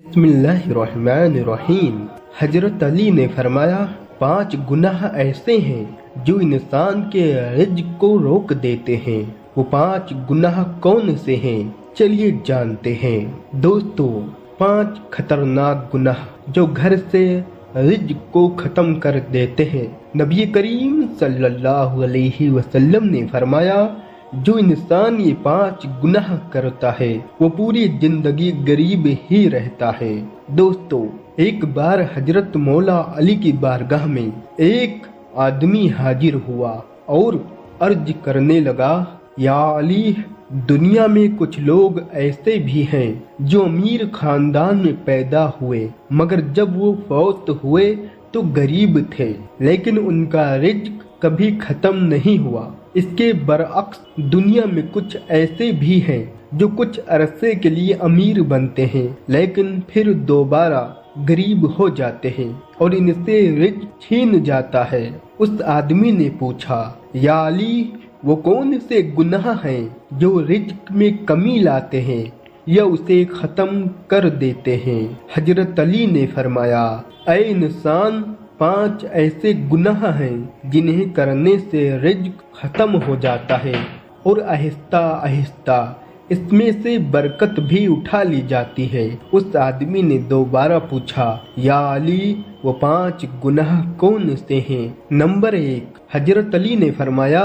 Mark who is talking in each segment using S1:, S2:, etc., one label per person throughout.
S1: बिस्मिल्लाहिर्रहमानिर्रहीम। हजरत अली ने फरमाया, 5 गुनाह ऐसे हैं जो इंसान के रिज़्क़ को रोक देते हैं। वो 5 गुनाह कौन से हैं, चलिए जानते हैं। दोस्तों, 5 खतरनाक गुनाह जो घर से रिज़्क़ को ख़त्म कर देते हैं। नबी करीम सल्लल्लाहु अलैहि वसल्लम ने फरमाया, जो इंसान ये 5 गुनाह करता है वो पूरी जिंदगी गरीब ही रहता है। दोस्तों, एक बार हजरत मौला अली की बारगाह में एक आदमी हाजिर हुआ और अर्ज करने लगा, या अली, दुनिया में कुछ लोग ऐसे भी हैं जो अमीर खानदान में पैदा हुए, मगर जब वो फौत हुए तो गरीब थे, लेकिन उनका रिज़्क़ कभी खत्म नहीं हुआ। इसके बरअक्स दुनिया में कुछ ऐसे भी हैं जो कुछ अरसे के लिए अमीर बनते हैं, लेकिन फिर दोबारा गरीब हो जाते हैं और इनसे रिज़्क़ छीन जाता है। उस आदमी ने पूछा, या अली, वो कौन से गुनाह हैं जो रिज़्क़ में कमी लाते हैं या उसे खत्म कर देते हैं? हजरत अली ने फरमाया, ऐ इंसान, 5 ऐसे गुनाह हैं जिन्हें करने से रिज़्क़ खत्म हो जाता है और आहिस्ता आहिस्ता इसमें से बरकत भी उठा ली जाती है। उस आदमी ने दोबारा पूछा, या अली, वो 5 गुनाह कौन से हैं? नंबर 1, हजरत अली ने फरमाया,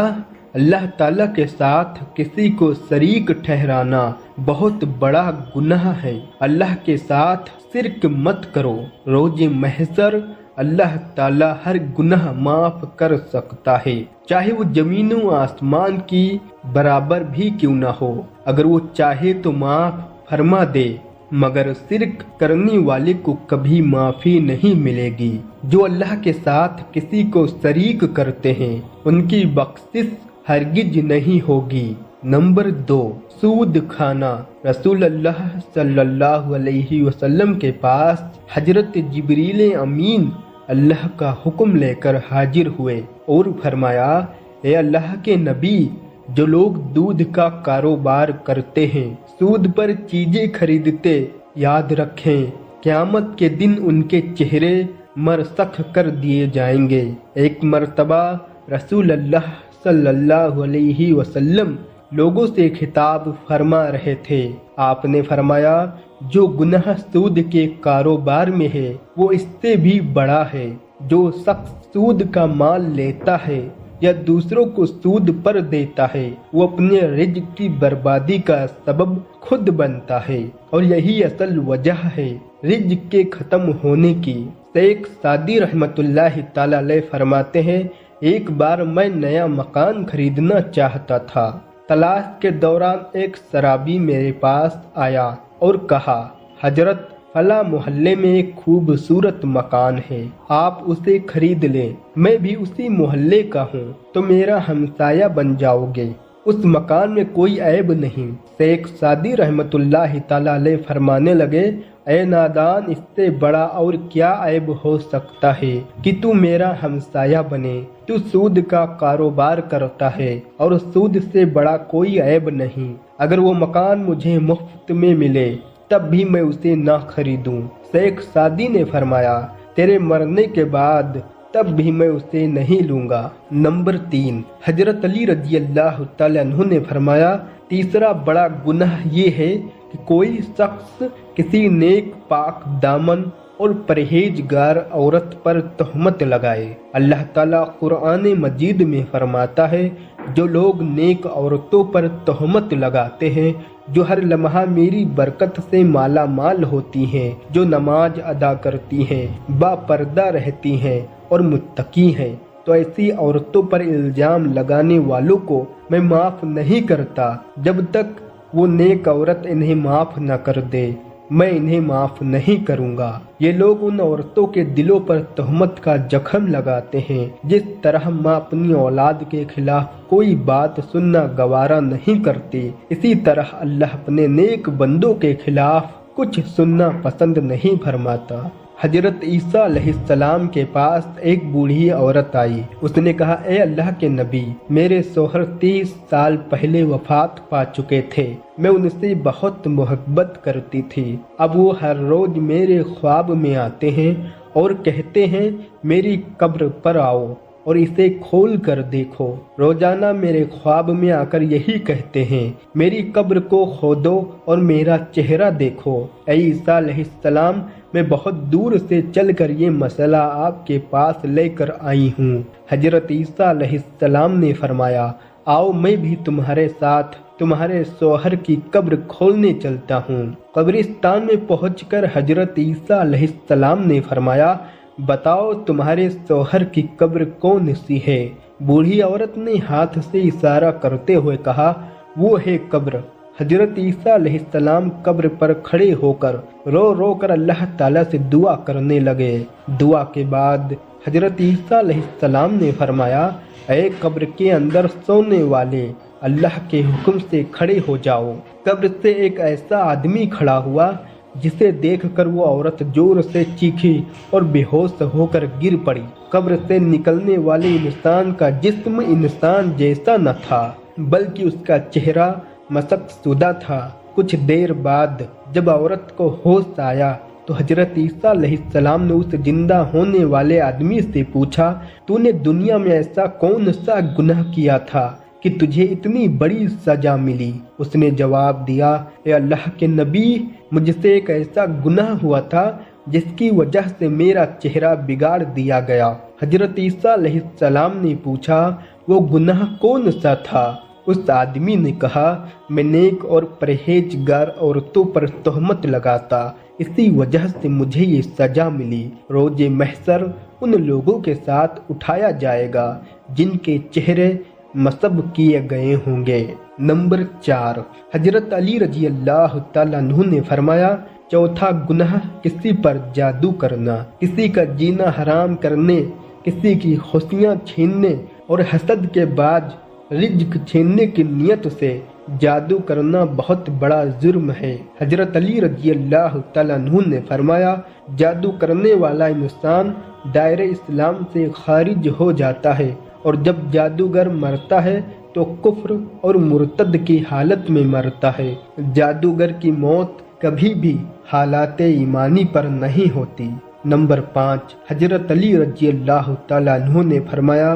S1: अल्लाह ताला के साथ किसी को शरीक ठहराना बहुत बड़ा गुनाह है। अल्लाह के साथ शिर्क मत करो। रोज़े महशर अल्लाह ताला हर गुनाह माफ कर सकता है, चाहे वो जमीनों आसमान की बराबर भी क्यों ना हो। अगर वो चाहे तो माफ फरमा दे, मगर शिर्क करने वाले को कभी माफी नहीं मिलेगी। जो अल्लाह के साथ किसी को शरीक करते हैं उनकी बख्शिश हरगिज नहीं होगी। नंबर 2, सूद खाना। रसूल अल्लाह सल्लल्लाहु अलैहि वसल्लम के पास हजरत जिब्रील अमीन अल्लाह का हुक्म लेकर हाजिर हुए और फरमाया, ए अल्लाह के नबी, जो लोग दूध का कारोबार करते हैं, सूद पर चीजें खरीदते, याद रखें क़यामत के दिन उनके चेहरे मरसख कर दिए जाएंगे। एक मर्तबा रसूल अल्लाह सल्लल्लाहु अलैहि वसल्लम लोगों से खिताब फरमा रहे थे। आपने फरमाया, जो गुनाह सूद के कारोबार में है वो इससे भी बड़ा है। जो शख्स सूद का माल लेता है या दूसरों को सूद पर देता है वो अपने रिज़्क़ की बर्बादी का सबब खुद बनता है, और यही असल वजह है रिज़्क़ के ख़त्म होने की। शेख सादी रहमतुल्लाहि ताला अलैह फरमाते हैं, एक बार मैं नया मकान खरीदना चाहता था। तलाश के दौरान एक शराबी मेरे पास आया और कहा, हजरत, फला मोहल्ले में एक खूबसूरत मकान है, आप उसे खरीद लें। मैं भी उसी मोहल्ले का हूँ तो मेरा हमसाया बन जाओगे। उस मकान में कोई ऐब नहीं। शेख सादी रहमतुल्लाहि ताला अलैह फरमाने लगे, ऐ नादान, इससे बड़ा और क्या ऐब हो सकता है कि तू मेरा हमसाया बने। तू सूद का कारोबार करता है और सूद से बड़ा कोई ऐब नहीं। अगर वो मकान मुझे मुफ्त में मिले तब भी मैं उसे ना खरीदूं। शेख सादी ने फरमाया, तेरे मरने के बाद तब भी मैं उसे नहीं लूंगा। नंबर 3, हजरत अली रजी अल्लाह तआला अन्हु ने फरमाया, तीसरा बड़ा गुनाह ये है कि कोई शख्स किसी नेक पाक दामन और परहेजगार औरत पर तहमत लगाए। अल्लाह ताला कुरान मजीद में फरमाता है, जो लोग नेक औरतों पर तहमत लगाते हैं, जो हर लम्हा मेरी बरकत से माला माल होती हैं, जो नमाज अदा करती हैं, बापर्दा रहती हैं और मुत्तकी हैं, तो ऐसी औरतों पर इल्जाम लगाने वालों को मैं माफ़ नहीं करता जब तक वो नेक औरत इन्हें माफ़ न कर दे। मैं इन्हें माफ़ नहीं करूँगा। ये लोग उन औरतों के दिलों पर तहमत का जख्म लगाते हैं जिस तरह माँ अपनी औलाद के खिलाफ कोई बात सुनना गवारा नहीं करती, इसी तरह अल्लाह अपने नेक बंदों के खिलाफ कुछ सुनना पसंद नहीं फरमाता। हजरत ईसा अलैहिस्सलाम के पास एक बूढ़ी औरत आई। उसने कहा, ए अल्लाह के नबी, मेरे शौहर 30 साल पहले वफात पा चुके थे। मैं उनसे बहुत मोहब्बत करती थी। अब वो हर रोज मेरे ख्वाब में आते हैं और कहते हैं मेरी कब्र पर आओ और इसे खोल कर देखो। रोजाना मेरे ख्वाब में आकर यही कहते हैं, मेरी कब्र को खोदो और मेरा चेहरा देखो। ऐ ईसा अलैहिस्सलाम, मैं बहुत दूर से चलकर ये मसला आपके पास लेकर आई हूँ। हजरत ईसा अलैहिस्सलाम ने फरमाया, आओ मैं भी तुम्हारे साथ तुम्हारे शौहर की कब्र खोलने चलता हूँ। कब्रिस्तान में पहुंचकर हजरत ईसा अलैहिस्सलाम ने फरमाया, बताओ तुम्हारे शौहर की कब्र कौन सी है? बूढ़ी औरत ने हाथ से इशारा करते हुए कहा, वो है कब्र। हजरत ईसा अलैहिस्सलाम कब्र पर खड़े होकर रो रो कर अल्लाह ताला से दुआ करने लगे। दुआ के बाद हजरत ईसा अलैहिस्सलाम ने फरमाया, ऐ कब्र के अंदर सोने वाले, अल्लाह के हुक्म से खड़े हो जाओ। कब्र से एक ऐसा आदमी खड़ा हुआ जिसे देखकर वो औरत जोर से चीखी और बेहोश होकर गिर पड़ी। कब्र से निकलने वाले इंसान का जिस्म इंसान जैसा न था, बल्कि उसका चेहरा मशक़शुदा था। कुछ देर बाद जब औरत को होश आया तो हजरत ईसा अलैहिस्सलाम ने उस जिंदा होने वाले आदमी से पूछा, तूने दुनिया में ऐसा कौन सा गुनाह किया था कि तुझे इतनी बड़ी सजा मिली? उसने जवाब दिया, ए अल्लाह के नबी, मुझसे एक ऐसा गुनाह हुआ था जिसकी वजह से मेरा चेहरा बिगाड़ दिया गया। हजरत ईसा अलैहिस्सलाम ने पूछा, वो गुनाह कौन सा था? उस आदमी ने कहा, मैं नेक और परहेजगार औरतों पर तोहमत लगाता, इसी वजह से मुझे ये सजा मिली। रोजे महशर उन लोगों के साथ उठाया जाएगा जिनके चेहरे मसब किए गए होंगे। नंबर 4, हजरत अली रजी अल्लाह तआला अन्हु ने फरमाया, चौथा गुनाह किसी पर जादू करना, किसी का जीना हराम करने, किसी की खुशियाँ छीनने और हसद के बाद रिज्क छीनने की नियत से जादू करना बहुत बड़ा जुर्म है। हजरत अली रजी अल्लाह तआला अन्हु ने फरमाया, जादू करने वाला इंसान दायरे इस्लाम से खारिज हो जाता है और जब जादूगर मरता है तो कुफ्र और मुर्तद की हालत में मरता है। जादूगर की मौत कभी भी हालात ईमानी पर नहीं होती। नंबर 5, हजरत अली रजी अल्लाह तआला अन्हु ने फरमाया,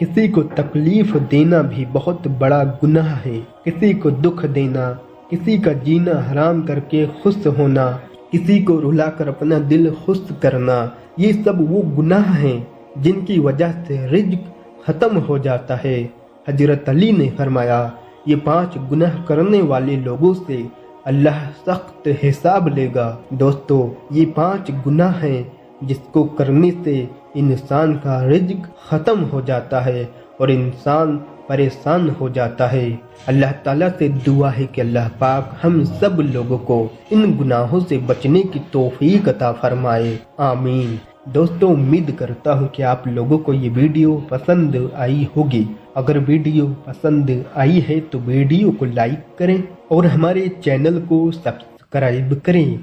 S1: किसी को तकलीफ देना भी बहुत बड़ा गुनाह है। किसी को दुख देना, किसी का जीना हराम करके खुश होना, किसी को रुलाकर अपना दिल खुश करना, ये सब वो गुनाह हैं जिनकी वजह से रिज्क खत्म हो जाता है। हजरत अली ने फरमाया, ये 5 गुनाह करने वाले लोगों से अल्लाह सख्त हिसाब लेगा। दोस्तों, ये 5 गुनाह हैं जिसको करने से इंसान का रिज्क खत्म हो जाता है और इंसान परेशान हो जाता है। अल्लाह ताला से दुआ है कि अल्लाह पाक हम सब लोगों को इन गुनाहों से बचने की तौफीक अता फरमाए, आमीन। दोस्तों, उम्मीद करता हूँ कि आप लोगों को ये वीडियो पसंद आई होगी। अगर वीडियो पसंद आई है तो वीडियो को लाइक करें और हमारे चैनल को सब्सक्राइब करें।